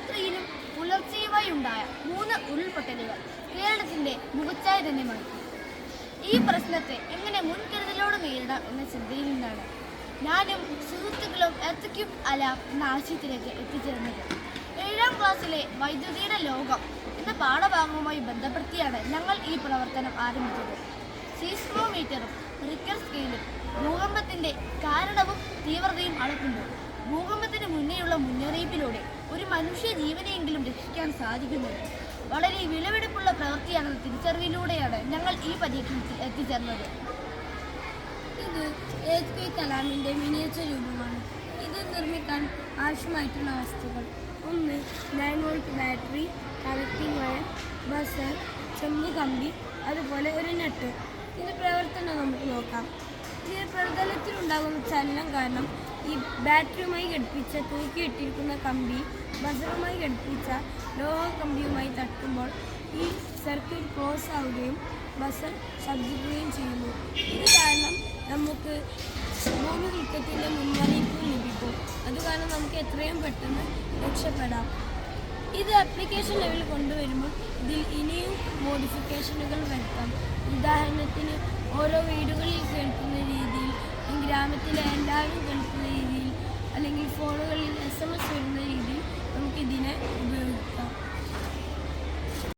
രാത്രിയിലും പുലർച്ചെയുമായി ഉണ്ടായ 3 ഉരുൾപൊട്ടലുകൾ കേരളത്തിന്റെ മുഖച്ഛായ തന്നെ മാറ്റി. ഈ പ്രശ്നത്തെ എങ്ങനെ മുൻകരുതലോടെ നേരിടാം എന്ന ചിന്തയിൽ നിന്നാണ് ഞാനും സുഹൃത്തുക്കളും എർത്ത് അലാം എന്ന ആശയത്തിലേക്ക് എത്തിച്ചേർന്നത്. 7ാം ക്ലാസ്സിലെ വൈദ്യുതിയുടെ ലോകം എന്ന പാഠഭാഗവുമായി ബന്ധപ്പെടുത്തിയാണ് ഞങ്ങൾ ഈ പ്രവർത്തനം ആരംഭിച്ചത്. സീസ്മോമീറ്ററും റിക്ടർ സ്കെയിലും ഭൂകമ്പത്തിന്റെ കാരണവും തീവ്രതയും അളക്കുമ്പോൾ ഭൂകമ്പത്തിന് മുന്നേയുള്ള മുന്നറിയിപ്പിലൂടെ ഒരു മനുഷ്യ ജീവനെയെങ്കിലും രക്ഷിക്കാൻ സാധിക്കുന്നത് വളരെ വിലപിടിപ്പുള്ള പ്രവൃത്തിയാണെന്ന തിരിച്ചറിവിലൂടെയാണ് ഞങ്ങൾ ഈ പരീക്ഷണത്തിൽ എത്തിച്ചേർന്നത്. ഇത് എർത്ത് അലാമിൻ്റെ മിനിയേച്ചർ രൂപമാണ്. ഇത് നിർമ്മിക്കാൻ ആവശ്യമായിട്ടുള്ള വസ്തുക്കൾ: 1 9 volt battery, connecting wire, buzzer, ചെമ്പ് കമ്പി, അതുപോലെ ഒരു നെറ്റ്. ഇത് പ്രവർത്തനം നമുക്ക് നോക്കാം. ഇത് പ്രതലത്തിലുണ്ടാകുന്ന ചലനം കാരണം ഈ ബാറ്ററിയുമായി ഘടിപ്പിച്ച തൂക്കിയിട്ടിരിക്കുന്ന കമ്പി ബസറുമായി ഘടിപ്പിച്ച ലോഹ കമ്പിയുമായി തട്ടുമ്പോൾ ഈ സർക്യൂട്ട് ക്ലോസ് ആവുകയും ബസർ ശബ്ദിക്കുകയും ചെയ്യുന്നു. ഇത് കാരണം നമുക്ക് ഭൂമികുലുക്കത്തിൻ്റെ മുന്നറിയിപ്പ് ലഭിക്കും. അതുകാരണം നമുക്ക് എത്രയും പെട്ടെന്ന് രക്ഷപ്പെടാം. ഇത് ആപ്ലിക്കേഷൻ ലെവലിൽ കൊണ്ടുവരുമ്പോൾ ഇതിൽ ഇനിയും മോഡിഫിക്കേഷനുകൾ വരുത്താം. ഉദാഹരണത്തിന് ഓരോ വീടുകളിൽ കേൾക്കുന്ന രീതിയിൽ, ഗ്രാമത്തിലെ എല്ലാവരും കേൾക്കുന്ന രീതിയിൽ, അല്ലെങ്കിൽ ഫോണുകളിൽ SMS വരുന്ന രീതിയിൽ നമുക്ക്